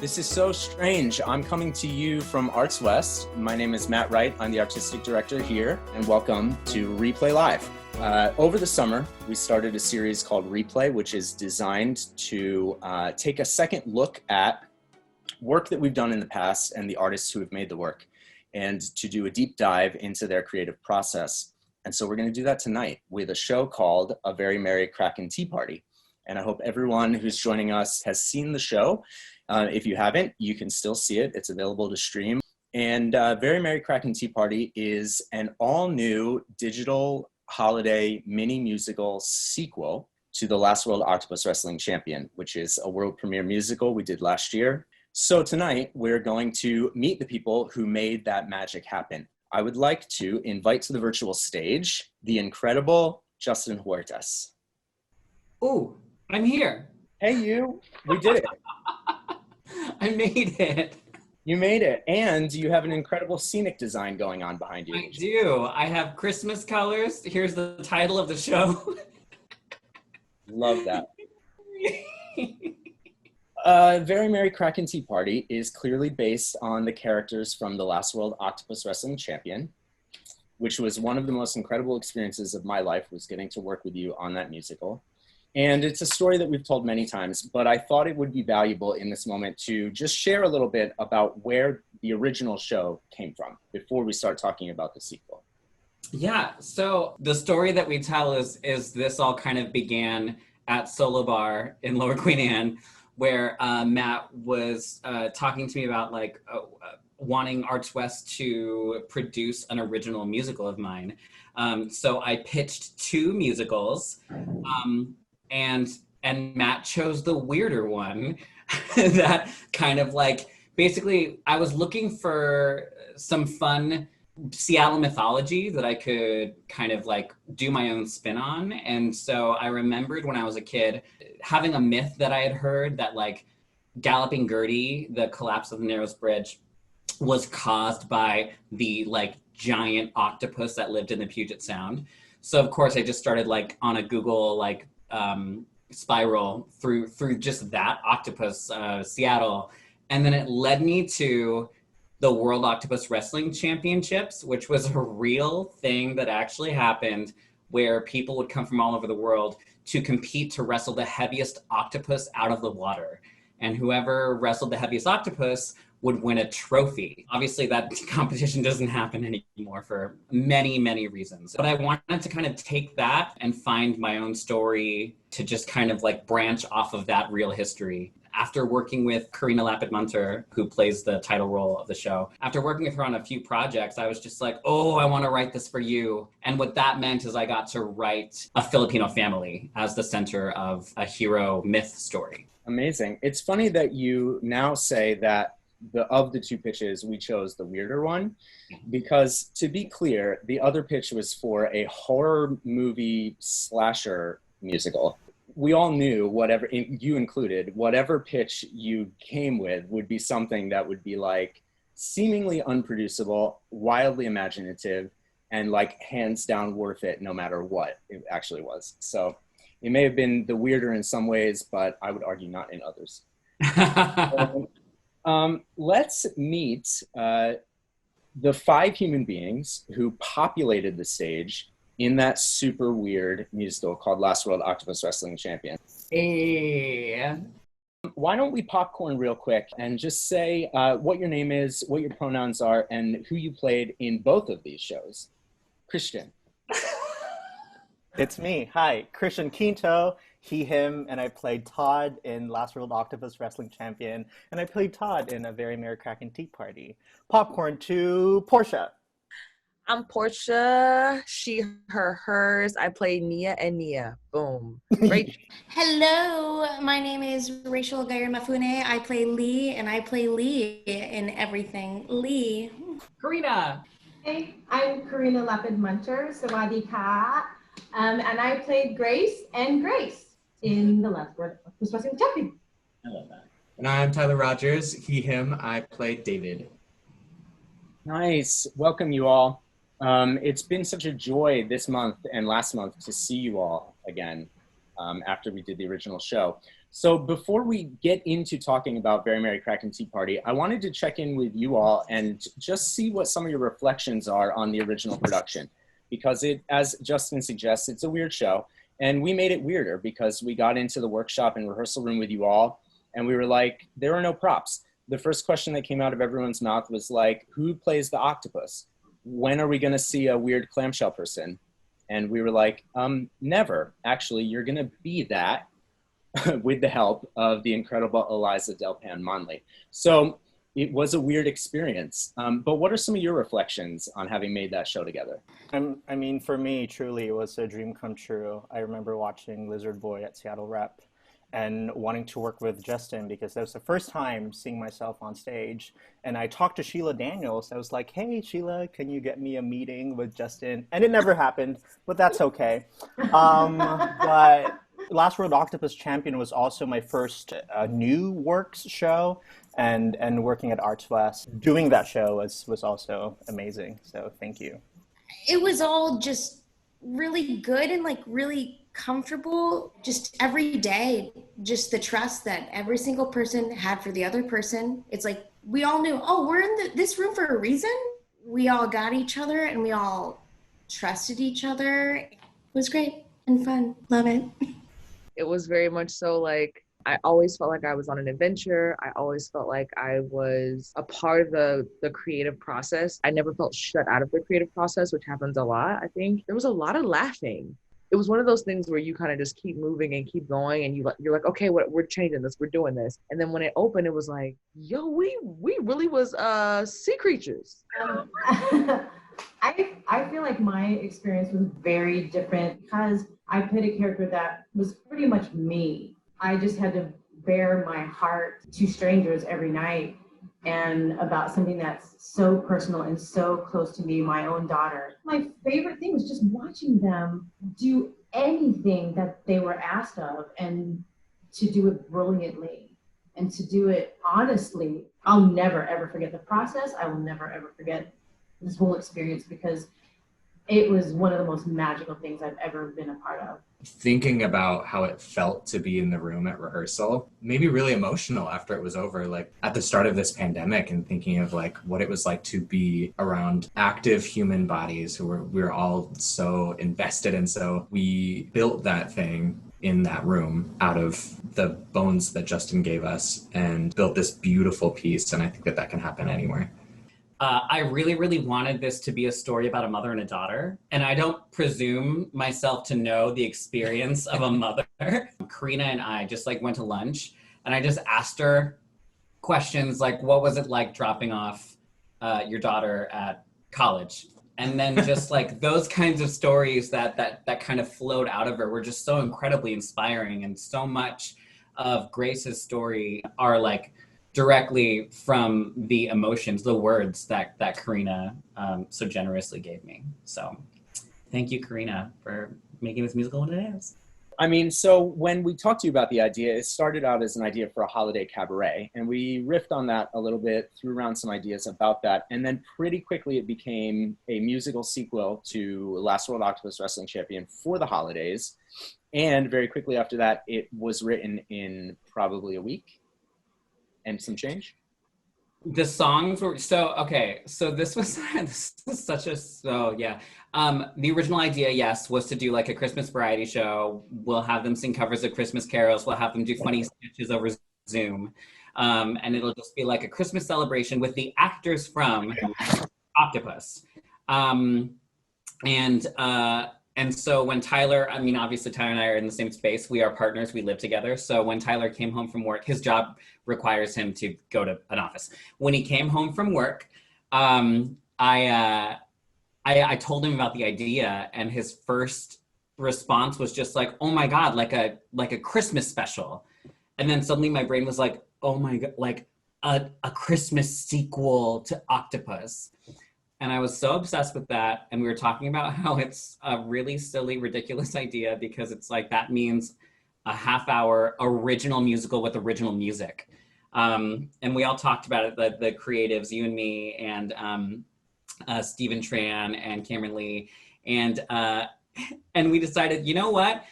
This is so strange. I'm coming to you from Arts West. My name is Matt Wright. I'm the artistic director here, and welcome to Replay Live. Over the summer, we started a series called Replay, which is designed to take a second look at work that we've done in the past and the artists who have made the work, and to do a deep dive into their creative process. And so we're going to do that tonight with a show called A Very Merry Kraken Tea Party. And I hope everyone who's joining us has seen the show. If you haven't, you can still see it. It's available to stream. And Very Merry Kraken Tea Party is an all-new digital holiday mini musical sequel to the Last World Octopus Wrestling Champion, which is a world premiere musical we did last year. So tonight, we're going to meet the people who made that magic happen. I would like to invite to the virtual stage the incredible Justin Huertas. Oh, I'm here. Hey, you. We did it. I made it. You made it. And you have an incredible scenic design going on behind you. I do. I have Christmas colors. Here's the title of the show. Love that. Very Merry Kraken Tea Party is clearly based on the characters from the Last World Octopus Wrestling Champion, which was one of the most incredible experiences of my life, was getting to work with you on that musical. And it's a story that we've told many times, but I thought it would be valuable in this moment to just share a little bit about where the original show came from before we start talking about the sequel. Yeah, so the story that we tell is this all kind of began at Solo Bar in Lower Queen Anne, where Matt was talking to me about wanting Arts West to produce an original musical of mine. So I pitched two musicals. And Matt chose the weirder one that kind of basically I was looking for some fun Seattle mythology that I could kind of do my own spin on. And so I remembered when I was a kid having a myth that I had heard that Galloping Gertie, the collapse of the Narrows Bridge, was caused by the giant octopus that lived in the Puget Sound. So of course I just started on a Google spiral through just that octopus, Seattle. And then it led me to the World Octopus Wrestling Championships, which was a real thing that actually happened, where people would come from all over the world to compete to wrestle the heaviest octopus out of the water. And whoever wrestled the heaviest octopus would win a trophy. Obviously that competition doesn't happen anymore for many, many reasons. But I wanted to kind of take that and find my own story to just kind of branch off of that real history. After working with Karina Lapid-Munter, who plays the title role of the show, after working with her on a few projects, I was just oh, I want to write this for you. And what that meant is I got to write a Filipino family as the center of a hero myth story. Amazing. It's funny that you now say that of the two pitches, we chose the weirder one, because to be clear, the other pitch was for a horror movie slasher musical. We all knew, whatever, you included, whatever pitch you came with would be something that would be seemingly unproducible, wildly imaginative, and hands down worth it no matter what it actually was. So it may have been the weirder in some ways, but I would argue not in others. Let's meet the 5 human beings who populated the stage in that super weird musical called Last World Octopus Wrestling Champion. Hey. Why don't we popcorn real quick and just say what your name is, what your pronouns are, and who you played in both of these shows. Christian. It's me. Hi, Christian Quinto, he, him, and I played Todd in Last World Octopus Wrestling Champion, and I played Todd in A Very Merry Kraken Tea Party. Popcorn to Portia. I'm Portia, she, her, hers. I play Nia and Nia. Boom. Right. Hello, my name is Rachel Gayer-Mafune. I play Lee, and I play Lee in everything. Lee. Karina. Hey, I'm Karina Lapid-Munter, Sawadee Ka, and I played Grace and Grace in the Last World Octopus Wrestling Champion. I love that. And I'm Tyler Rogers, he, him. I played David. Nice. Welcome, you all. It's been such a joy this month and last month to see you all again after we did the original show. So before we get into talking about Very Merry Kraken Tea Party, I wanted to check in with you all and just see what some of your reflections are on the original production. Because it, as Justin suggests, it's a weird show. And we made it weirder because we got into the workshop and rehearsal room with you all, and we were like, there are no props. The first question that came out of everyone's mouth was like, who plays the octopus? When are we gonna see a weird clamshell person? And we were like, never. Actually, you're gonna be that with the help of the incredible Eliza Delpan Monley. So it was a weird experience. But what are some of your reflections on having made that show together? I mean, for me, truly, it was a dream come true. I remember watching Lizard Boy at Seattle Rep and wanting to work with Justin because that was the first time seeing myself on stage. And I talked to Sheila Daniels. I was like, hey, Sheila, can you get me a meeting with Justin? And it never happened, but that's okay. But Last World Octopus Champion was also my first new works show, and working at Arts West, doing that show was also amazing. So thank you. It was all just really good and like really comfortable, just every day, just the trust that every single person had for the other person. It's like we all knew, oh, we're in this room for a reason. We all got each other and we all trusted each other. It was great and fun. Love it. It was very much so like, I always felt like I was on an adventure. I always felt like I was a part of the creative process. I never felt shut out of the creative process, which happens a lot, I think. There was a lot of laughing. It was one of those things where you kind of just keep moving and keep going, and you're like, okay, we're changing this, we're doing this. And then when it opened, it was like, yo, we really was sea creatures. I feel like my experience was very different because I played a character that was pretty much me. I just had to bare my heart to strangers every night and about something that's so personal and so close to me, my own daughter. My favorite thing was just watching them do anything that they were asked of and to do it brilliantly and to do it honestly. I'll never, ever forget the process. I will never, ever forget this whole experience because it was one of the most magical things I've ever been a part of. Thinking about how it felt to be in the room at rehearsal made me really emotional after it was over, like at the start of this pandemic, and thinking of like what it was like to be around active human bodies who we were all so invested. And so we built that thing in that room out of the bones that Justin gave us and built this beautiful piece. And I think that can happen anywhere. I really, really wanted this to be a story about a mother and a daughter. And I don't presume myself to know the experience of a mother. Karina and I just like went to lunch and I just asked her questions like, what was it like dropping off your daughter at college? And then just like those kinds of stories that kind of flowed out of her were just so incredibly inspiring. And so much of Grace's story are like directly from the emotions, the words that Karina so generously gave me. So thank you, Karina, for making this musical what it is. I mean, so when we talked to you about the idea, it started out as an idea for a holiday cabaret, and we riffed on that a little bit, threw around some ideas about that, and then pretty quickly it became a musical sequel to Last World Octopus Wrestling Champion for the holidays, and very quickly after that, it was written in probably a week and some change. The songs were okay. So this was such a the original idea, yes, was to do like a Christmas variety show. We'll have them sing covers of Christmas carols. We'll have them do funny sketches over Zoom, and it'll just be like a Christmas celebration with the actors from Octopus. And so when Tyler, I mean, obviously Tyler and I are in the same space. We are partners. We live together. So when Tyler came home from work, his job requires him to go to an office. When he came home from work, I told him about the idea, and his first response was just like, "Oh my God, like a Christmas special." And then suddenly my brain was like, "Oh my God, like a Christmas sequel to Octopus." And I was so obsessed with that. And we were talking about how it's a really silly, ridiculous idea because it's like, that means a half-hour original musical with original music. And we all talked about it, the creatives, you and me, and Stephen Tran and Cameron Lee. And we decided, you know what?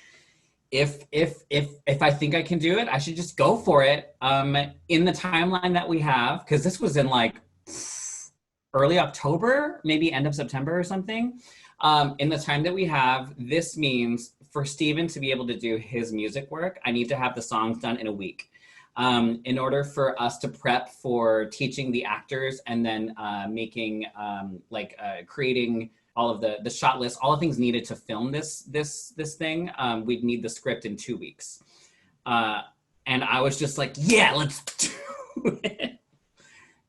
if I think I can do it, I should just go for it. In the timeline that we have, because this was in like early October, maybe end of September or something. In the time that we have, this means for Steven to be able to do his music work, I need to have the songs done in a week. In order for us to prep for teaching the actors and then making creating all of the shot list, all the things needed to film this thing, we'd need the script in 2 weeks. And I was just like, yeah, let's do it.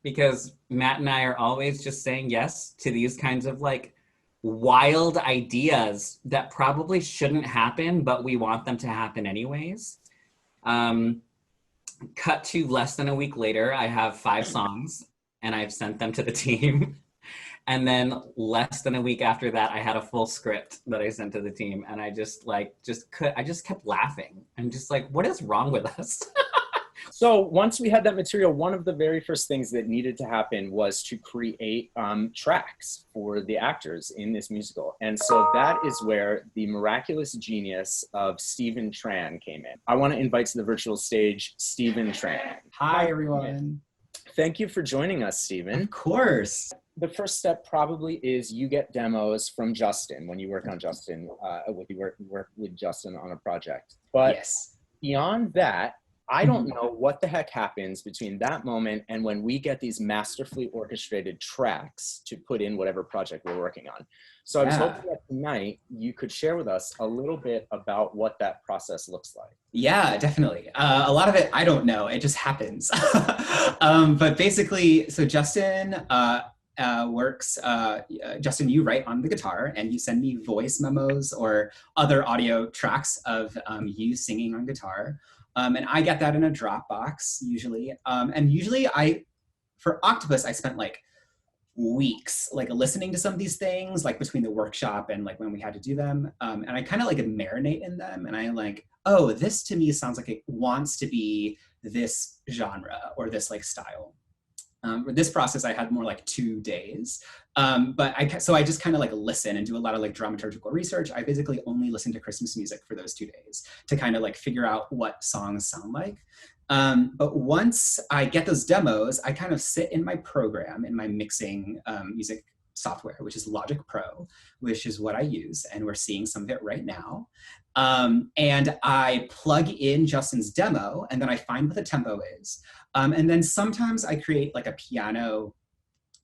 Because Matt and I are always just saying yes to these kinds of like wild ideas that probably shouldn't happen, but we want them to happen anyways. Cut to less than a week later, I have 5 songs and I've sent them to the team. And then less than a week after that, I had a full script that I sent to the team. And I just kept laughing. I'm just like, what is wrong with us? So once we had that material, one of the very first things that needed to happen was to create tracks for the actors in this musical. And so that is where the miraculous genius of Stephen Tran came in. I want to invite to the virtual stage, Stephen Tran. Hi, everyone. Thank you for joining us, Stephen. Of course. The first step probably is you get demos from Justin when you work on Justin, work with Justin on a project. But yes, beyond that, I don't know what the heck happens between that moment and when we get these masterfully orchestrated tracks to put in whatever project we're working on. So I was hoping that tonight you could share with us a little bit about what that process looks like. Yeah, definitely. A lot of it, I don't know. It just happens. But basically, so Justin works, Justin, you write on the guitar and you send me voice memos or other audio tracks of you singing on guitar. And I get that in a Dropbox usually. And usually for Octopus, I spent like weeks like listening to some of these things, like between the workshop and like when we had to do them. And I kind of like marinate in them and I like, oh, this to me sounds like it wants to be this genre or this like style. With this process, I had more like 2 days. So I just kind of like listen and do a lot of like dramaturgical research. I basically only listen to Christmas music for those 2 days to kind of like figure out what songs sound like. But once I get those demos, I kind of sit in my program, in my mixing music software, which is Logic Pro, which is what I use. And we're seeing some of it right now. And I plug in Justin's demo and then I find what the tempo is. And then sometimes I create like a piano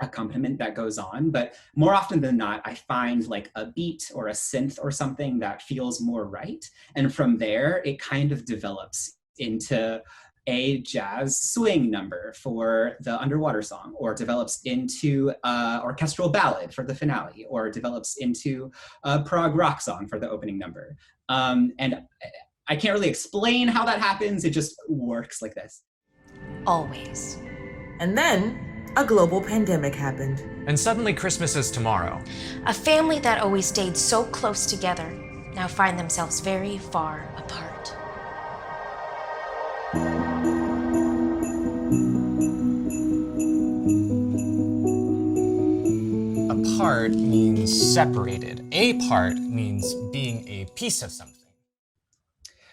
accompaniment that goes on, but more often than not, I find like a beat or a synth or something that feels more right. And from there, it kind of develops into a jazz swing number for the underwater song, or develops into orchestral ballad for the finale, or develops into a prog rock song for the opening number. And I can't really explain how that happens. It just works like this. Always. And then a global pandemic happened. And suddenly Christmas is tomorrow. A family that always stayed so close together now find themselves very far apart. Apart means separated. Apart means being a piece of something.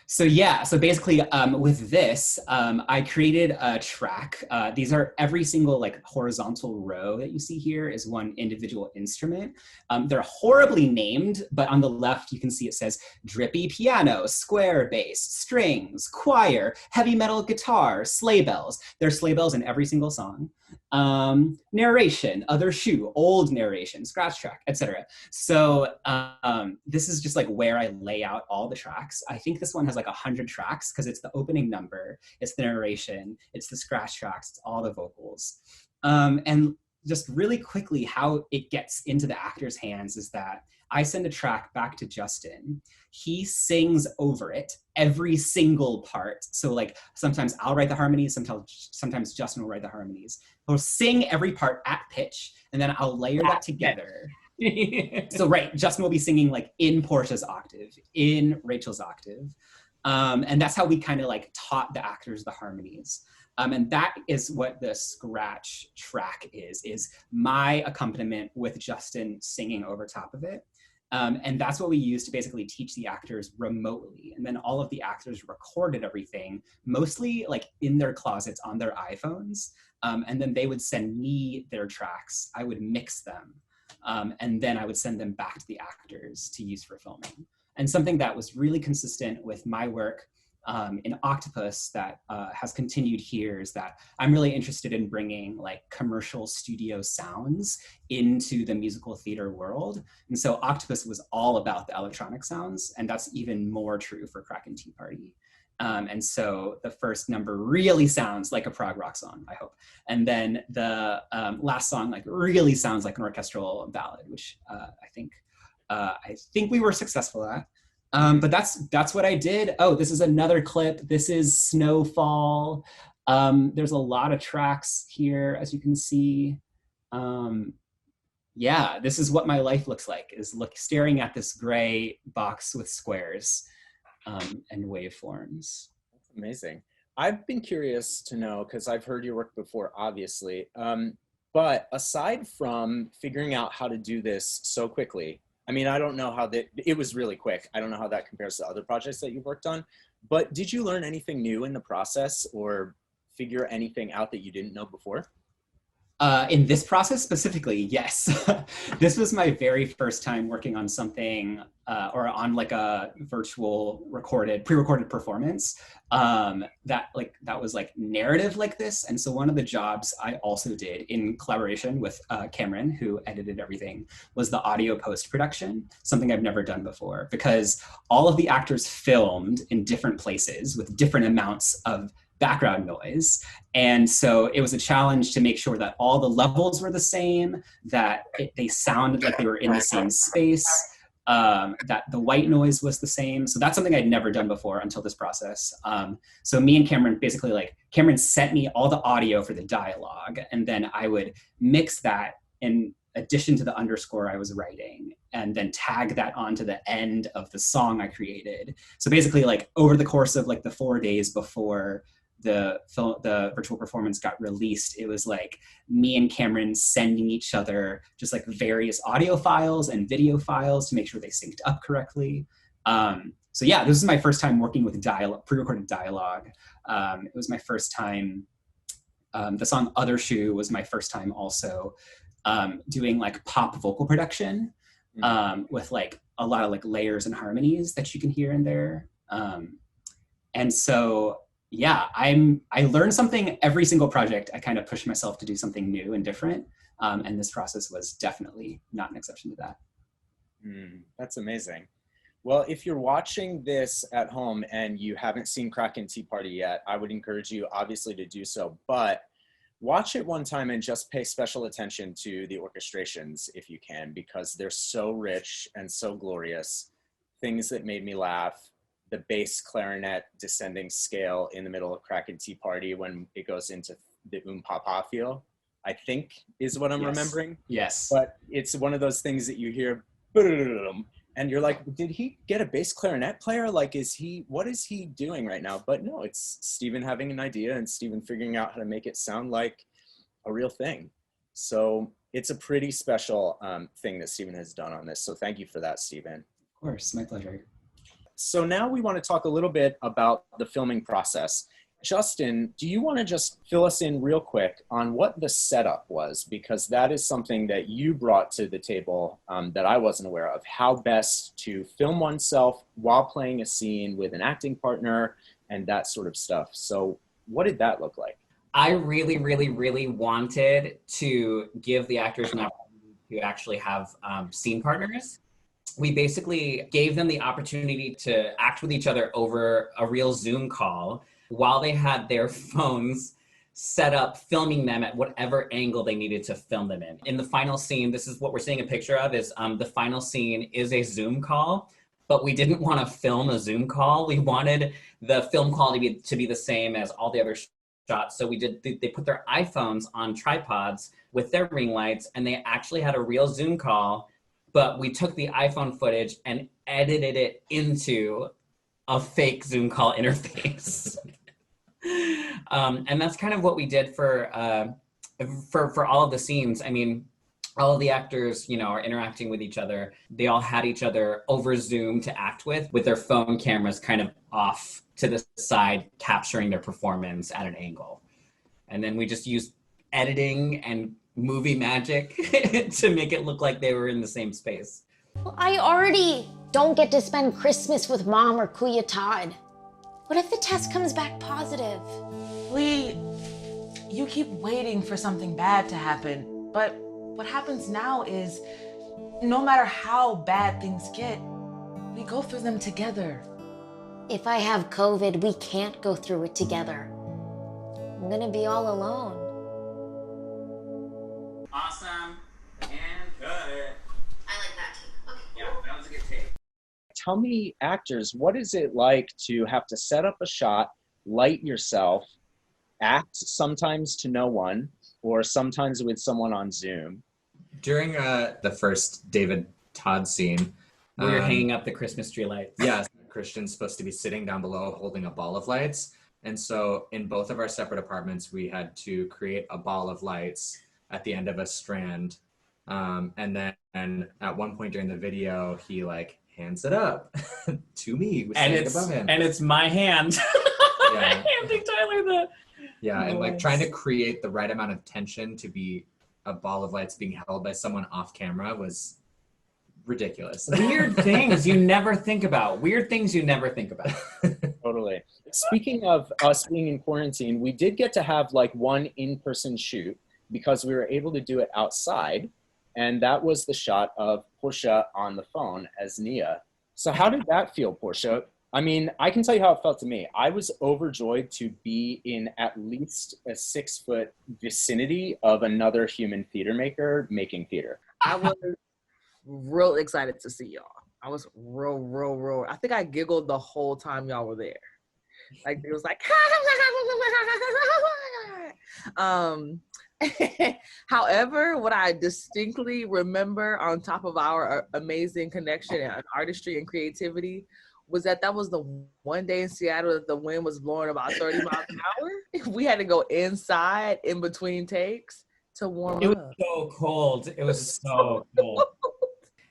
So yeah, so basically with this, I created a track. These are every single like horizontal row that you see here is one individual instrument. They're horribly named, but on the left you can see it says drippy piano, square bass, strings, choir, heavy metal guitar, sleigh bells. There's sleigh bells in every single song. Narration, other shoe, old narration, scratch track, etc. So this is just like where I lay out all the tracks. I think this one has like 100 tracks because it's the opening number, it's the narration, it's the scratch tracks, it's all the vocals. And just really quickly how it gets into the actor's hands is that I send a track back to Justin. He sings over it, every single part. So like sometimes I'll write the harmonies, sometimes Justin will write the harmonies. He'll sing every part at pitch, and then I'll layer that together. So right, Justin will be singing like in Portia's octave, in Rachel's octave. And that's how we kind of like taught the actors the harmonies. And that is what the scratch track is my accompaniment with Justin singing over top of it. And that's what we used to basically teach the actors remotely. And then all of the actors recorded everything, mostly like in their closets on their iPhones. And then they would send me their tracks. I would mix them. And then I would send them back to the actors to use for filming. And something that was really consistent with my work in Octopus that has continued here is that I'm really interested in bringing like commercial studio sounds into the musical theater world. And so Octopus was all about the electronic sounds, and that's even more true for Kraken Tea Party. And so the first number really sounds like a prog rock song, I hope. And then the last song like really sounds like an orchestral ballad, which I think we were successful at. But that's what I did. Oh, this is another clip. This is Snowfall. There's a lot of tracks here, as you can see. Yeah, this is what my life looks like, is staring at this gray box with squares and waveforms. That's amazing. I've been curious to know, because I've heard your work before, obviously, but aside from figuring out how to do this so quickly, I mean, I don't know how it was really quick. I don't know how that compares to other projects that you've worked on, but did you learn anything new in the process or figure anything out that you didn't know before? In this process specifically, yes. This was my very first time working on something or on like a virtual pre-recorded performance that was like narrative like this. And so one of the jobs I also did in collaboration with Cameron, who edited everything, was the audio post-production, something I've never done before, because all of the actors filmed in different places with different amounts of background noise. And so it was a challenge to make sure that all the levels were the same, that they sounded like they were in the same space, that the white noise was the same. So that's something I'd never done before until this process. So me and Cameron Cameron sent me all the audio for the dialogue, and then I would mix that in addition to the underscore I was writing, and then tag that onto the end of the song I created. So basically, like over the course of like the 4 days before the virtual performance got released, it was like me and Cameron sending each other just like various audio files and video files to make sure they synced up correctly. So yeah, this is my first time working with pre-recorded dialogue. It was my first time. The song Other Shoe was my first time also doing like pop vocal production with like a lot of like layers and harmonies that you can hear in there. And so yeah, I learned something every single project. I kind of pushed myself to do something new and different. And this process was definitely not an exception to that. That's amazing. Well, if you're watching this at home and you haven't seen Kraken Tea Party yet, I would encourage you obviously to do so, but watch it one time and just pay special attention to the orchestrations if you can, because they're so rich and so glorious. Things that made me laugh. The bass clarinet descending scale in the middle of Kraken Tea Party when it goes into the pa feel, I think is what I'm remembering. Yes. But it's one of those things that you hear and you're like, did he get a bass clarinet player? Like, what is he doing right now? But no, it's Stephen having an idea and Stephen figuring out how to make it sound like a real thing. So it's a pretty special thing that Stephen has done on this. So thank you for that, Stephen. Of course, my pleasure. So now we want to talk a little bit about the filming process. Justin, do you want to just fill us in real quick on what the setup was? Because that is something that you brought to the table that I wasn't aware of. How best to film oneself while playing a scene with an acting partner and that sort of stuff. So what did that look like? I really, really, really wanted to give the actors an opportunity to actually have scene partners. We basically gave them the opportunity to act with each other over a real Zoom call while they had their phones set up, filming them at whatever angle they needed to film them in. In the final scene, this is what we're seeing a picture of, is the final scene is a Zoom call, but we didn't want to film a Zoom call. We wanted the film quality to be the same as all the other shots. So they put their iPhones on tripods with their ring lights, and they actually had a real Zoom call, but we took the iPhone footage and edited it into a fake Zoom call interface. And that's kind of what we did for all of the scenes. I mean, all of the actors, you know, are interacting with each other. They all had each other over Zoom to act with their phone cameras kind of off to the side, capturing their performance at an angle. And then we just used editing and movie magic to make it look like they were in the same space. I already don't get to spend Christmas with Mom or Kuya Todd. What if the test comes back positive? You keep waiting for something bad to happen, but what happens now is no matter how bad things get, we go through them together. If I have COVID, we can't go through it together. I'm gonna be all alone. Awesome. And cut it. I like that too. Okay. Yeah, that was a good take. Tell me, actors, what is it like to have to set up a shot, light yourself, act sometimes to no one, or sometimes with someone on Zoom? During the first David Todd scene, where you're hanging up the Christmas tree lights. Yeah, Christian's supposed to be sitting down below holding a ball of lights. And so in both of our separate apartments, we had to create a ball of lights at the end of a strand. And then at one point during the video, he like hands it up to me. And it's my hand. Yeah. Handing Tyler the... Yeah, and like trying to create the right amount of tension to be a ball of lights being held by someone off camera was ridiculous. Weird things you never think about. Weird things you never think about. Totally. Speaking of us being in quarantine, we did get to have like one in-person shoot because we were able to do it outside. And that was the shot of Portia on the phone as Nia. So how did that feel, Portia? I mean, I can tell you how it felt to me. I was overjoyed to be in at least a 6-foot vicinity of another human theater maker making theater. I was real excited to see y'all. I was real. I think I giggled the whole time y'all were there. Like it was like, however, what I distinctly remember on top of our amazing connection and artistry and creativity was that was the one day in Seattle that the wind was blowing about 30 miles an hour. We had to go inside in between takes to warm up. It was so cold. It was so cold.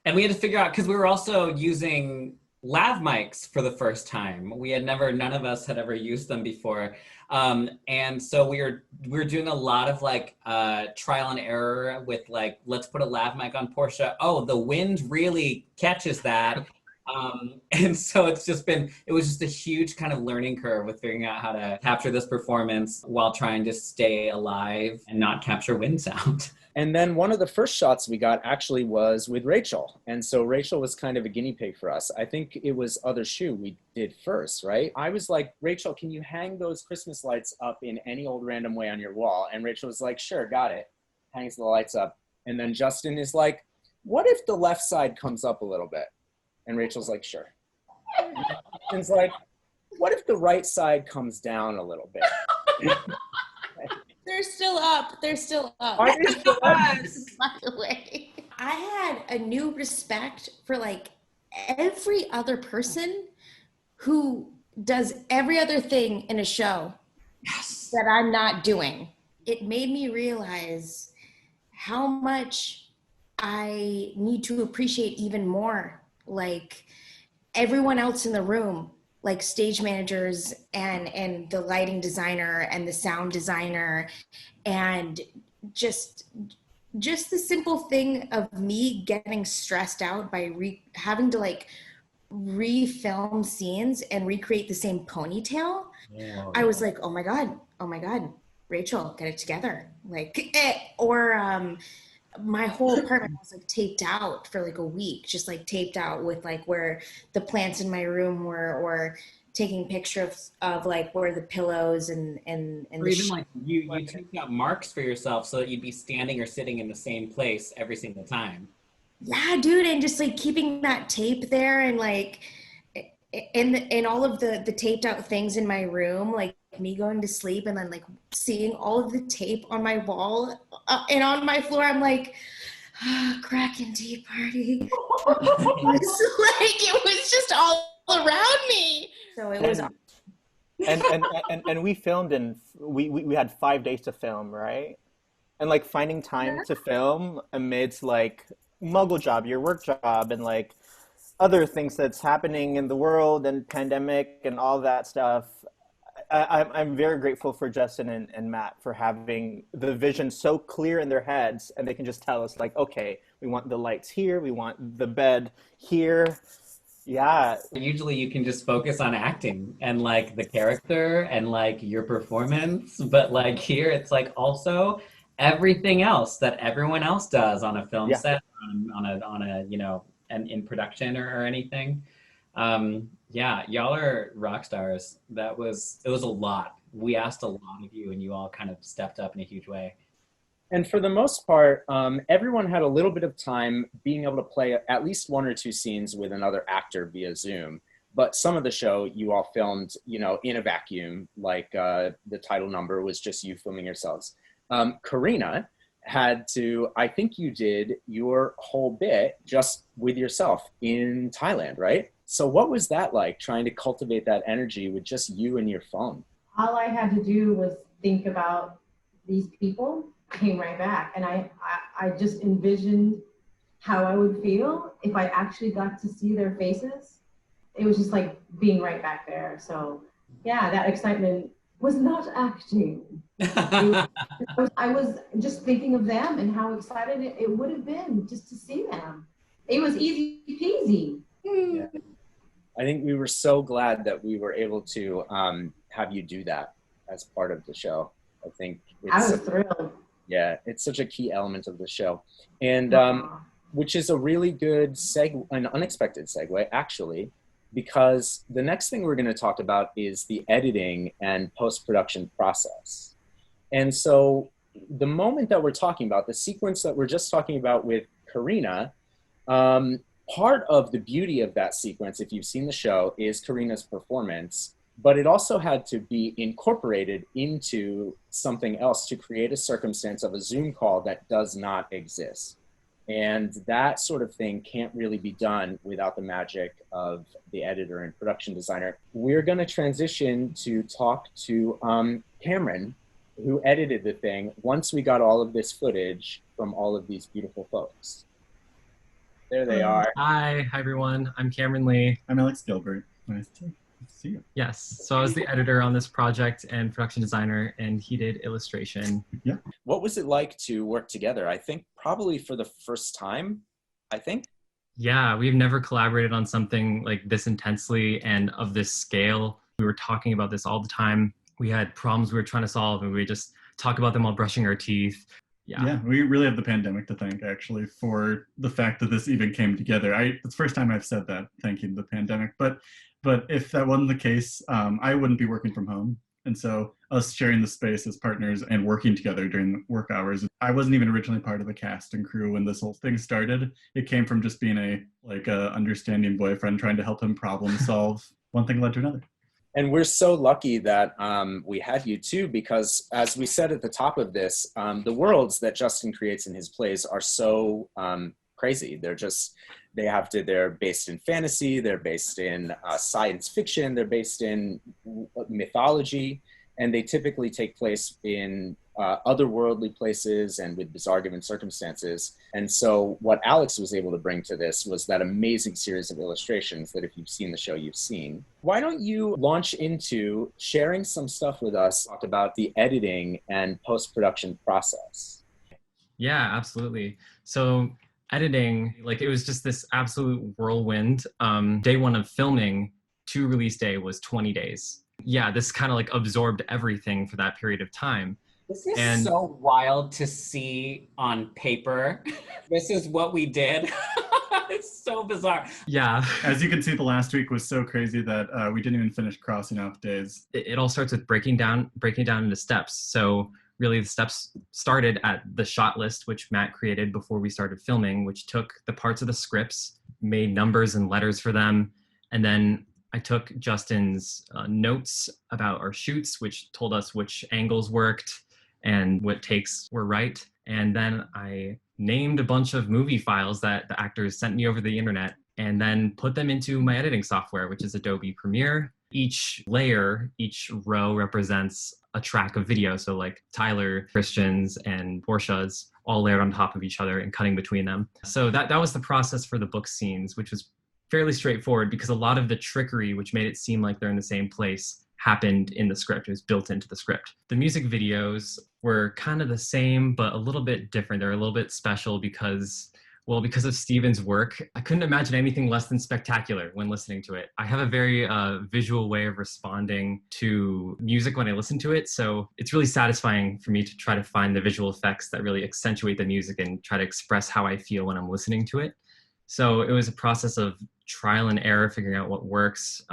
And we had to figure out, because we were also using lav mics for the first time. None of us had ever used them before. And so we were doing a lot of like trial and error with like, let's put a lav mic on Portia. Oh, the wind really catches that. And so it was just a huge kind of learning curve with figuring out how to capture this performance while trying to stay alive and not capture wind sound. And then one of the first shots we got actually was with Rachel. And so Rachel was kind of a guinea pig for us. I think it was Other Shoe we did first, right? I was like, Rachel, can you hang those Christmas lights up in any old random way on your wall? And Rachel was like, sure, got it. Hangs the lights up. And then Justin is like, what if the left side comes up a little bit? And Rachel's like, sure. And Justin's like, what if the right side comes down a little bit? They're still up. They're still up. Are they still up? By the way, I had a new respect for like every other person who does every other thing in a show that I'm not doing. It made me realize how much I need to appreciate even more, like everyone else in the room, like stage managers and the lighting designer and the sound designer, and just the simple thing of me getting stressed out by having to like refilm scenes and recreate the same ponytail. Yeah. I was like, oh my God, Rachel, get it together. Like, my whole apartment was like taped out for like a week, just like taped out with like where the plants in my room were, or taking pictures of like where the pillows and or even like you took out marks for yourself so that you'd be standing or sitting in the same place every single time. Yeah, dude, and just like keeping that tape there, and like and all of the taped out things in my room, like me going to sleep and then like seeing all of the tape on my wall and on my floor. I'm like, Kraken tea party. It was just all around me. So it was. And we filmed we had 5 days to film, right? and like finding time to film amidst like muggle job, your work job, and like other things that's happening in the world and pandemic and all that stuff. I'm very grateful for Justin and Matt for having the vision so clear in their heads, and they can just tell us like, okay, we want the lights here, we want the bed here. Yeah. Usually you can just focus on acting and like the character and like your performance, but like here it's like also everything else that everyone else does on a film set, on a you know, and in production or anything. Yeah, y'all are rock stars. It was a lot. We asked a lot of you and you all kind of stepped up in a huge way. And for the most part, everyone had a little bit of time being able to play at least one or two scenes with another actor via Zoom. But some of the show you all filmed, you know, in a vacuum, like the title number was just you filming yourselves. Karina had to, I think you did your whole bit just with yourself in Thailand, right? So what was that like, trying to cultivate that energy with just you and your phone? All I had to do was think about these people, came right back. And I just envisioned how I would feel if I actually got to see their faces. It was just like being right back there. So yeah, that excitement was not acting. I was just thinking of them and how excited it would have been just to see them. It was easy peasy. Yeah. I think we were so glad that we were able to have you do that as part of the show. I think I was thrilled. Yeah, it's such a key element of the show. And which is a really good an unexpected segue, actually, because the next thing we're going to talk about is the editing and post-production process. And so the moment that we're talking about, the sequence that we're just talking about with Karina, part of the beauty of that sequence, if you've seen the show, is Karina's performance, but it also had to be incorporated into something else to create a circumstance of a Zoom call that does not exist. And that sort of thing can't really be done without the magic of the editor and production designer. We're going to transition to talk to Cameron, who edited the thing once we got all of this footage from all of these beautiful folks. There they are. Hi everyone. I'm Cameron Lee. I'm Alex Gilbert. Nice to see you. Yes. So I was the editor on this project and production designer, and he did illustration. Yeah. What was it like to work together? I think probably for the first time, I think. Yeah, we've never collaborated on something like this intensely and of this scale. We were talking about this all the time. We had problems we were trying to solve, and we just talk about them while brushing our teeth. Yeah, we really have the pandemic to thank, actually, for the fact that this even came together. It's the first time I've said that, thanking the pandemic. But if that wasn't the case, I wouldn't be working from home. And so us sharing the space as partners and working together during work hours, I wasn't even originally part of the cast and crew when this whole thing started. It came from just being a understanding boyfriend trying to help him problem solve. One thing led to another. And we're so lucky that we had you too, because as we said at the top of this, the worlds that Justin creates in his plays are so crazy. They're based in fantasy, they're based in science fiction, they're based in mythology, and they typically take place in otherworldly places and with bizarre given circumstances. And so what Alex was able to bring to this was that amazing series of illustrations that if you've seen the show, you've seen. Why don't you launch into sharing some stuff with us, talk about the editing and post-production process? Yeah, absolutely. So editing, it was just this absolute whirlwind. Day one of filming to release day was 20 days. Yeah, this kind of absorbed everything for that period of time. This is so wild to see on paper. This is what we did. It's so bizarre. Yeah. As you can see, the last week was so crazy that we didn't even finish crossing off days. It all starts with breaking down into steps. So really the steps started at the shot list, which Matt created before we started filming, which took the parts of the scripts, made numbers and letters for them. And then I took Justin's notes about our shoots, which told us which angles worked and what takes were right. And then I named a bunch of movie files that the actors sent me over the internet and then put them into my editing software, which is Adobe Premiere. Each layer, each row represents a track of video. So like Tyler, Christian's, and Portia's all layered on top of each other and cutting between them. So that was the process for the book scenes, which was fairly straightforward because a lot of the trickery, which made it seem like they're in the same place, happened in the script. It was built into the script. The music videos were kind of the same, but a little bit different. They're a little bit special because of Steven's work. I couldn't imagine anything less than spectacular when listening to it. I have a very visual way of responding to music when I listen to it. So it's really satisfying for me to try to find the visual effects that really accentuate the music and try to express how I feel when I'm listening to it. So it was a process of trial and error, figuring out what works,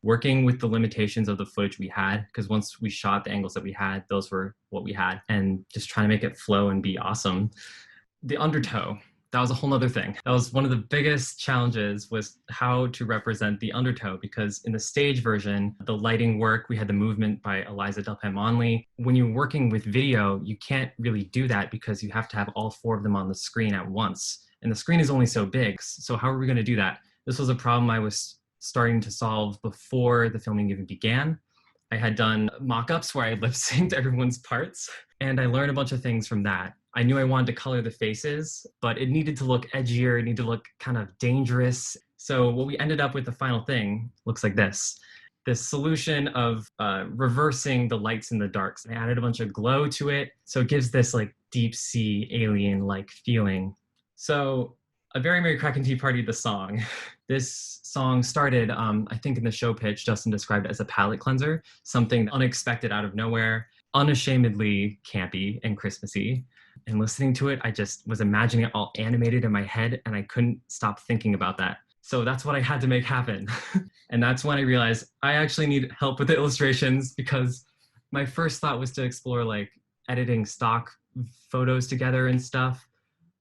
working with the limitations of the footage we had, because once we shot the angles that we had, those were what we had, and just trying to make it flow and be awesome. The undertow, that was a whole nother thing. That was one of the biggest challenges, was how to represent the undertow, because in the stage version, the lighting work, we had the movement by Eliza Delpin-Monley. When you're working with video, you can't really do that because you have to have all 4 of them on the screen at once. And the screen is only so big. So how are we going to do that? This was a problem I was starting to solve before the filming even began. I had done mock-ups where I lip-synced everyone's parts, and I learned a bunch of things from that. I knew I wanted to color the faces, but it needed to look edgier, it needed to look kind of dangerous. So what we ended up with, the final thing, looks like this. This solution of reversing the lights and the darks. I added a bunch of glow to it, so it gives this like deep sea alien-like feeling. So A Very Merry Kraken Tea Party, the song. This song started, I think in the show pitch, Justin described it as a palate cleanser, something unexpected out of nowhere, unashamedly campy and Christmassy. And listening to it, I just was imagining it all animated in my head, and I couldn't stop thinking about that. So that's what I had to make happen. And that's when I realized I actually need help with the illustrations, because my first thought was to explore like editing stock photos together and stuff.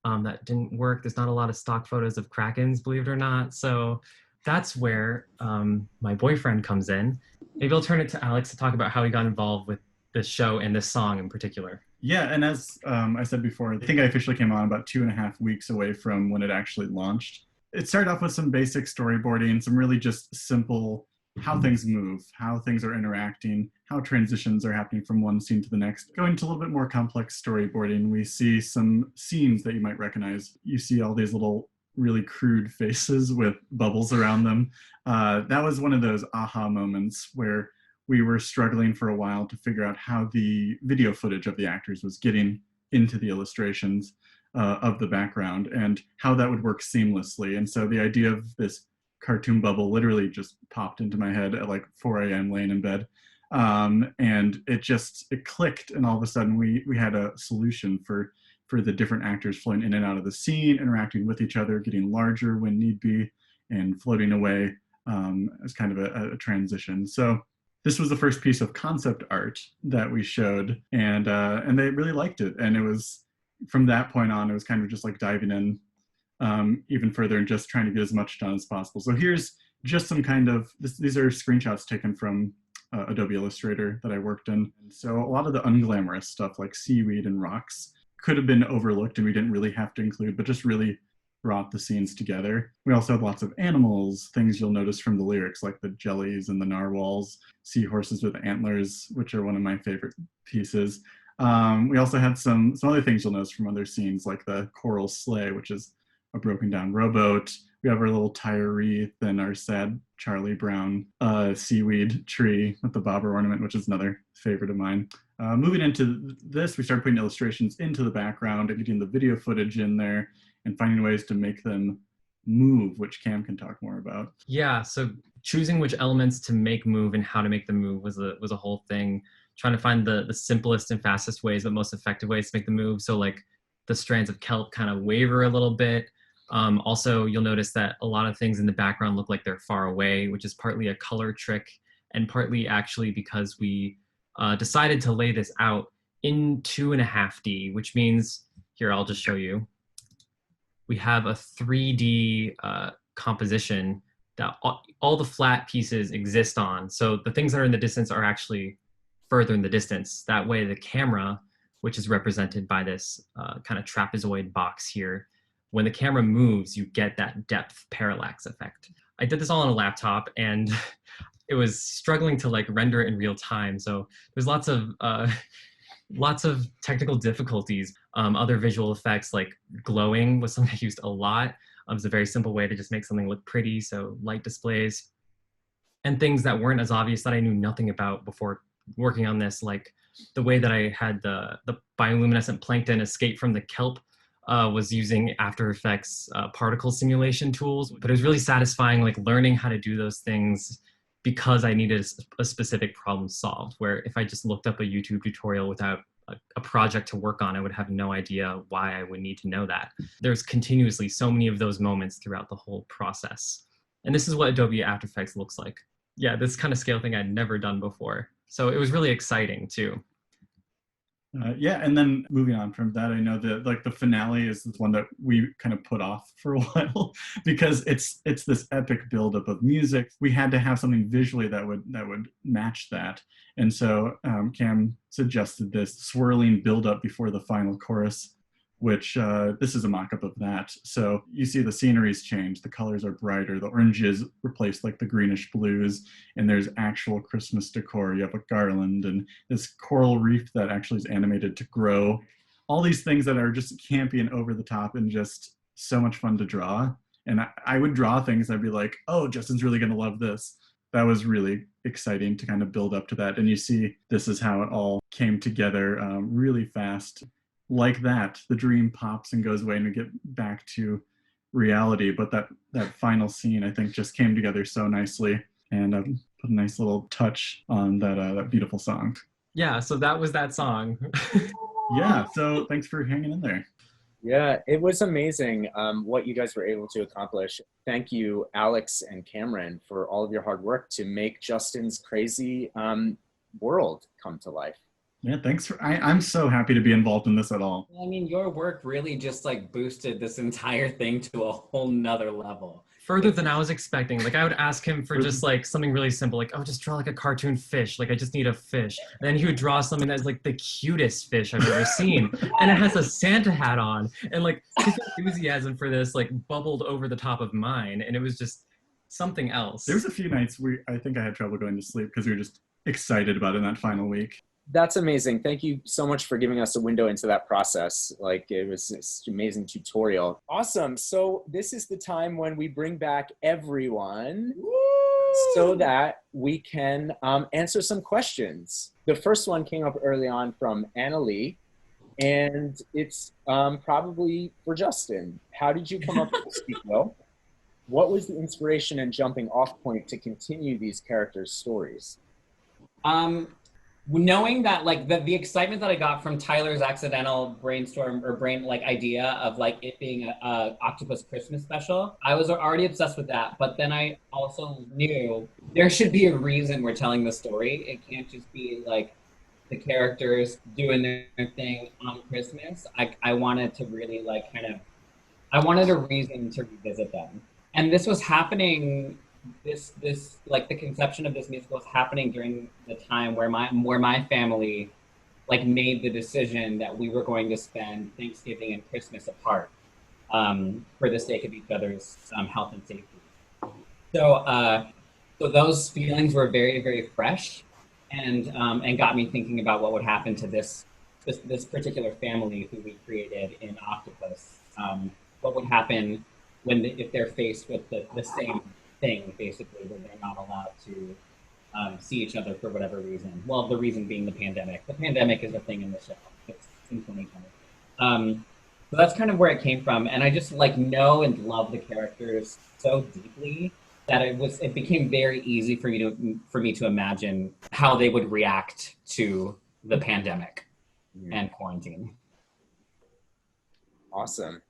That didn't work. There's not a lot of stock photos of Krakens, believe it or not. So that's where my boyfriend comes in. Maybe I'll turn it to Alex to talk about how he got involved with this show and this song in particular. Yeah, and as I said before, I think I officially came on about 2.5 weeks away from when it actually launched. It started off with some basic storyboarding, some really just simple how things move, how things are interacting, how transitions are happening from one scene to the next. Going to a little bit more complex storyboarding, we see some scenes that you might recognize. You see all these little really crude faces with bubbles around them. That was one of those aha moments where we were struggling for a while to figure out how the video footage of the actors was getting into the illustrations of the background and how that would work seamlessly. And so the idea of this cartoon bubble literally just popped into my head at like 4 a.m. laying in bed. And it clicked, and all of a sudden we had a solution for the different actors flowing in and out of the scene, interacting with each other, getting larger when need be, and floating away as kind of a transition. So this was the first piece of concept art that we showed, and they really liked it. And it was, from that point on, it was kind of just like diving in even further and just trying to get as much done as possible. So here's just some kind of, these are screenshots taken from Adobe Illustrator that I worked in. So a lot of the unglamorous stuff like seaweed and rocks could have been overlooked and we didn't really have to include, but just really brought the scenes together. We also had lots of animals, things you'll notice from the lyrics, like the jellies and the narwhals, seahorses with antlers, which are one of my favorite pieces. We also had some other things you'll notice from other scenes, like the coral sleigh, which is a broken down rowboat. We have our little tire wreath and our sad Charlie Brown seaweed tree with the bobber ornament, which is another favorite of mine. Moving into this, we started putting illustrations into the background and getting the video footage in there and finding ways to make them move, which Cam can talk more about. Yeah, so choosing which elements to make move and how to make them move was a whole thing. Trying to find the simplest and fastest ways, but most effective ways to make the move. So like the strands of kelp kind of waver a little bit. Also, you'll notice that a lot of things in the background look like they're far away, which is partly a color trick and partly actually because we decided to lay this out in 2.5D, which means, here, I'll just show you. We have a 3D composition that all the flat pieces exist on. So the things that are in the distance are actually further in the distance. That way the camera, which is represented by this kind of trapezoid box here, when the camera moves, you get that depth parallax effect. I did this all on a laptop, and it was struggling to like render it in real time. So there's lots of technical difficulties. Other visual effects like glowing was something I used a lot. It was a very simple way to just make something look pretty. So light displays and things that weren't as obvious that I knew nothing about before working on this, like the way that I had the bioluminescent plankton escape from the kelp was using After Effects particle simulation tools. But it was really satisfying, like learning how to do those things because I needed a specific problem solved, where if I just looked up a YouTube tutorial without a project to work on, I would have no idea why I would need to know that. There's continuously so many of those moments throughout the whole process. And this is what Adobe After Effects looks like. Yeah, this kind of scale thing I'd never done before. So it was really exciting too. Yeah, and then moving on from that, I know that like the finale is the one that we kind of put off for a while because it's this epic buildup of music. We had to have something visually that would match that, and so Cam suggested this swirling buildup before the final chorus, which this is a mock-up of that. So you see the sceneries change, the colors are brighter, the oranges replace like the greenish blues, and there's actual Christmas decor. You have a garland and this coral reef that actually is animated to grow. All these things that are just campy and over the top and just so much fun to draw. And I would draw things, I'd be like, oh, Justin's really gonna love this. That was really exciting to kind of build up to that. And you see this is how it all came together really fast. Like that, the dream pops and goes away and we get back to reality. But that final scene, I think, just came together so nicely and put a nice little touch on that beautiful song. Yeah, so that was that song. Yeah, so thanks for hanging in there. Yeah, it was amazing what you guys were able to accomplish. Thank you, Alex and Cameron, for all of your hard work to make Justin's crazy world come to life. Yeah, thanks. I'm so happy to be involved in this at all. I mean, your work really just like boosted this entire thing to a whole nother level. Further than I was expecting. Like I would ask him for just like something really simple, like, oh, just draw like a cartoon fish. Like I just need a fish. And then he would draw something that's like the cutest fish I've ever seen. And it has a Santa hat on. And like his enthusiasm for this like bubbled over the top of mine. And it was just something else. There was a few nights I think I had trouble going to sleep because we were just excited about it in that final week. That's amazing. Thank you so much for giving us a window into that process. Like it was this amazing tutorial. Awesome. So this is the time when we bring back everyone so that we can answer some questions. The first one came up early on from Annalie, and it's probably for Justin. How did you come up with the sequel? What was the inspiration and jumping off point to continue these characters' stories? Knowing that like the excitement that I got from Tyler's accidental brainstorm or idea of like it being a Octopus Christmas special, I was already obsessed with that. But then I also knew there should be a reason we're telling the story. It can't just be like the characters doing their thing on Christmas. I wanted to really like I wanted a reason to revisit them. And this was happening. This like the conception of this musical was happening during the time where my family like made the decision that we were going to spend Thanksgiving and Christmas apart for the sake of each other's health and safety. So those feelings were very, very fresh and got me thinking about what would happen to this particular family who we created in Octopus. What would happen if they're faced with the same thing, basically, where they're not allowed to see each other for whatever reason. Well, the reason being the pandemic. The pandemic is a thing in the show. It's in 2020. So that's kind of where it came from. And I just like know and love the characters so deeply that it became very easy for me to imagine how they would react to the pandemic and quarantine. Awesome.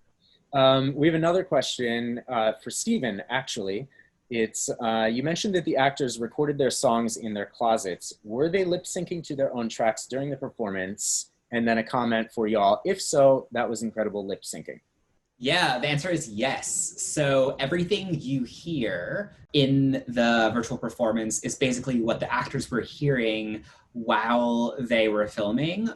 We have another question for Stephen, actually. It's, you mentioned that the actors recorded their songs in their closets. Were they lip syncing to their own tracks during the performance? And then a comment for y'all. If so, that was incredible lip syncing. Yeah, the answer is yes. So everything you hear in the virtual performance is basically what the actors were hearing while they were filming.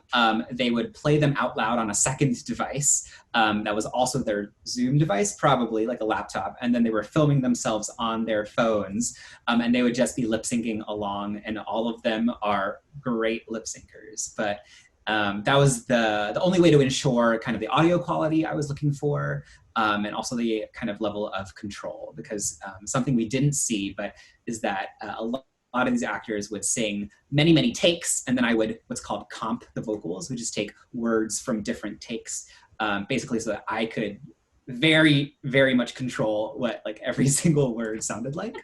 They would play them out loud on a second device that was also their Zoom device, probably like a laptop, and then they were filming themselves on their phones, and they would just be lip syncing along, and all of them are great lip syncers. But that was the only way to ensure kind of the audio quality I was looking for, and also the kind of level of control, because something we didn't see, but is that a lot of these actors would sing many, many takes, and then I would what's called comp the vocals, which is take words from different takes, basically so that I could very, very much control what like every single word sounded like,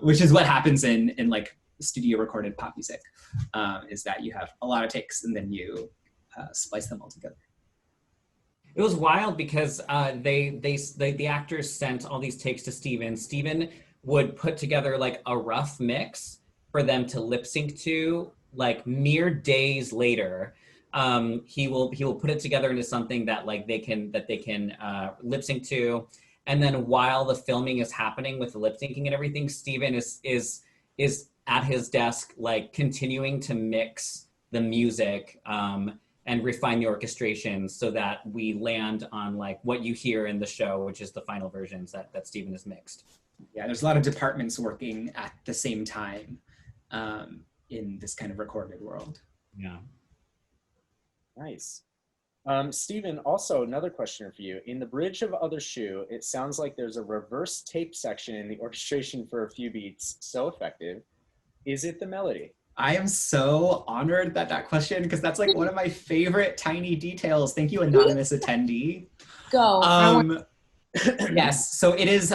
which is what happens in like studio recorded pop music, is that you have a lot of takes and then you splice them all together. It was wild because the actors sent all these takes to Steven. Steven would put together like a rough mix for them to lip sync to, like mere days later. He will put it together into something that like they can lip sync to, and then while the filming is happening with the lip syncing and everything, Steven is at his desk, like continuing to mix the music and refine the orchestration so that we land on like what you hear in the show, which is the final versions that Steven has mixed. Yeah, there's a lot of departments working at the same time in this kind of recorded world. Yeah. Nice. Steven, also another question for you. In the bridge of Other Shoe, it sounds like there's a reverse tape section in the orchestration for a few beats. So effective. Is it the melody? I am so honored that question, because that's like one of my favorite tiny details. Thank you, anonymous attendee. Go. Yes, so it is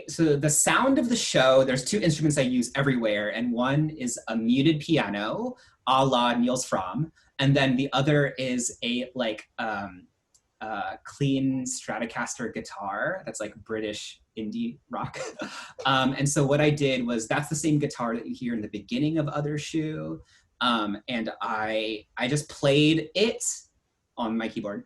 so the sound of the show, there's two instruments I use everywhere, and one is a muted piano, a la Niels Fromm, and then the other is a like clean Stratocaster guitar that's like British indie rock. And so what I did was, that's the same guitar that you hear in the beginning of Other Shoe, and I just played it on my keyboard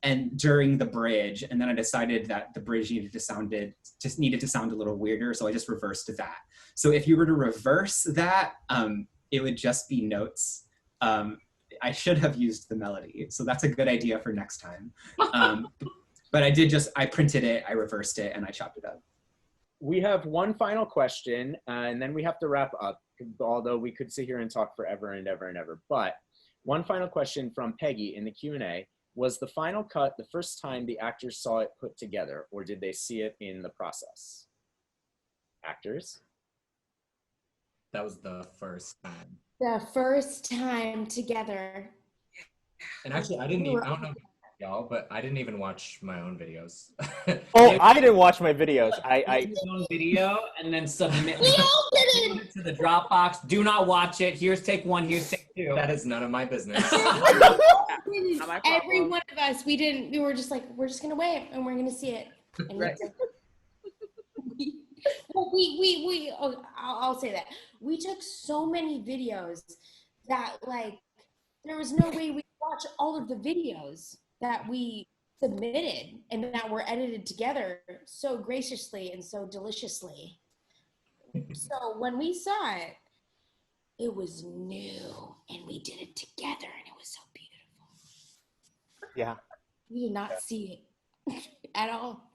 and during the bridge, and then I decided that the bridge needed to sound a little weirder, so I just reversed that. So if you were to reverse that, it would just be notes. I should have used the melody, so that's a good idea for next time. But I printed it, I reversed it, and I chopped it up. We have one final question, and then we have to wrap up, although we could sit here and talk forever and ever and ever. But one final question from Peggy in the Q&A. Was the final cut the first time the actors saw it put together, or did they see it in the process? Actors? That was the first time. The first time together. And actually, I don't know about y'all, but I didn't even watch my own videos. Oh, I didn't watch my videos. I his own video and then submit We all did it to the Dropbox. Do not watch it. Here's take one. Here's take two. That is none of my business. Every one of us, we were just like, we're just gonna wait and we're gonna see it. And Right. I'll say that we took so many videos that like there was no way we could watch all of the videos that we submitted and that were edited together so graciously and so deliciously. So when we saw it, it was new and we did it together and it was so beautiful. Yeah. We did not see it at all.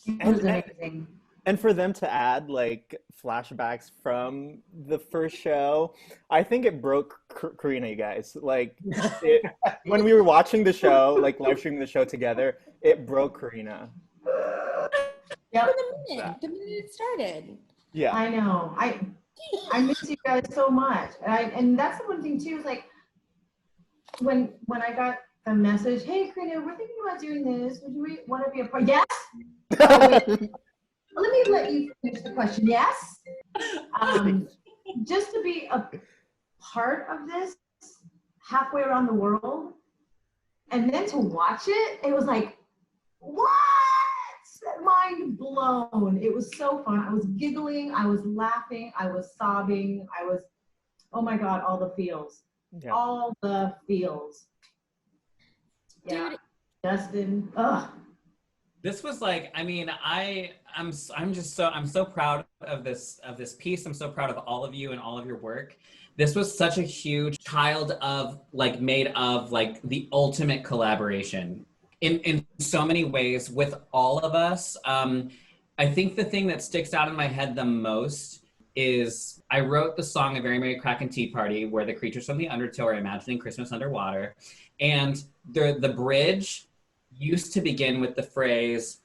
It was amazing. And for them to add like flashbacks from the first show, I think it broke Karina, you guys. Like when we were watching the show, like live streaming the show together, it broke Karina. Yeah. The minute it started. Yeah. I know. I miss you guys so much. And that's the one thing too, is like when I got the message, hey Karina, we're thinking about doing this. Would you want to be a part? Yes. Let me let you finish the question. Yes. Just to be a part of this halfway around the world, and then to watch it, it was like, what? Mind blown. It was so fun. I was giggling, I was laughing, I was sobbing, oh my God, all the feels. Yeah. All the feels. Yeah. Justin, ugh. This was like, I mean, I'm so proud of this piece. I'm so proud of all of you and all of your work. This was such a huge child of like made of like the ultimate collaboration in so many ways with all of us. I think the thing that sticks out in my head the most is I wrote the song A Very Merry Kraken Tea Party, where the creatures from the Undertow are imagining Christmas underwater. And the bridge used to begin with the phrase,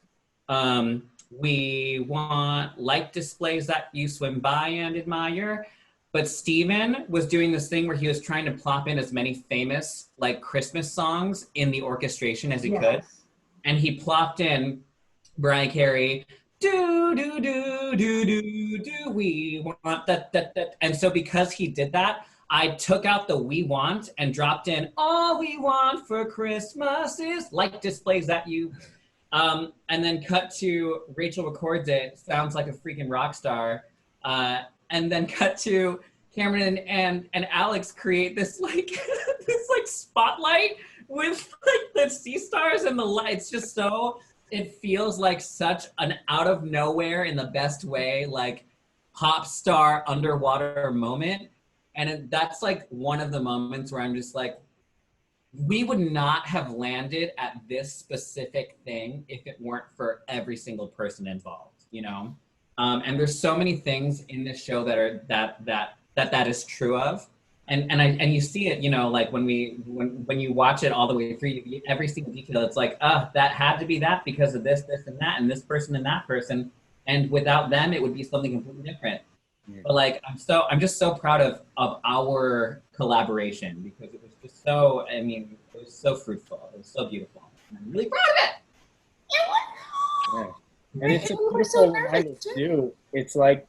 we want light displays that you swim by and admire. But Steven was doing this thing where he was trying to plop in as many famous like Christmas songs in the orchestration as he could. And he plopped in Mariah Carey, do, do, do, do, do, do, we want that, that, that. And so because he did that, I took out the we want and dropped in all we want for Christmas is light displays that you, and then cut to Rachel records it, sounds like a freaking rock star. And then cut to Cameron and Alex create this like, this like spotlight with like the sea stars and the lights. Just so, it feels like such an out of nowhere in the best way, like pop star underwater moment. And that's like one of the moments where I'm just like, we would not have landed at this specific thing if it weren't for every single person involved, you know? And there's so many things in this show that are that is true of. And you see it, you know, like when you watch it all the way through, every single detail, it's like, that had to be that because of this, this, and that, and this person and that person. And without them, it would be something completely different. Yeah. But like, I'm just so proud of our collaboration because it was just so, I mean, it was so fruitful. It was so beautiful. And I'm really proud of it. Yeah. And it's a beautiful reminder too. It's like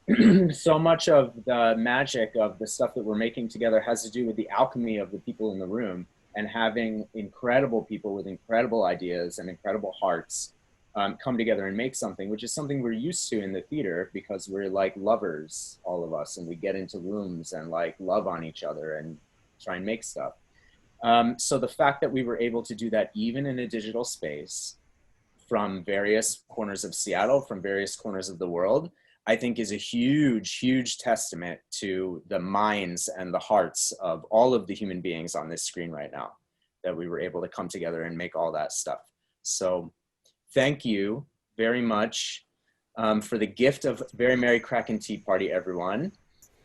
so much of the magic of the stuff that we're making together has to do with the alchemy of the people in the room and having incredible people with incredible ideas and incredible hearts come together and make something, which is something we're used to in the theater because we're like lovers, all of us, and we get into rooms and like love on each other and try and make stuff. So the fact that we were able to do that even in a digital space from various corners of Seattle, from various corners of the world, I think is a huge, huge testament to the minds and the hearts of all of the human beings on this screen right now, that we were able to come together and make all that stuff. So thank you very much for the gift of Very Merry Kraken Tea Party, everyone.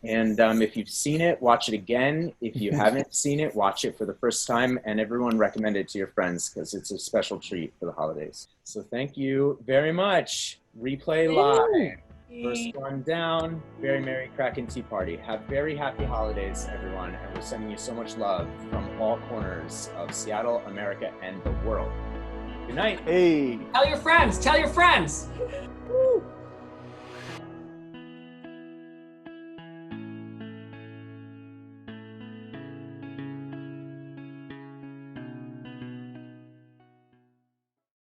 And if you've seen it, watch it again. If you haven't seen it, watch it for the first time, and everyone recommend it to your friends because it's a special treat for the holidays. So thank you very much. Replay live. First one down, Very Merry Kraken Tea Party. Have very happy holidays, everyone. And we're sending you so much love from all corners of Seattle, America, and the world. Good night. Hey. Tell your friends. Tell your friends.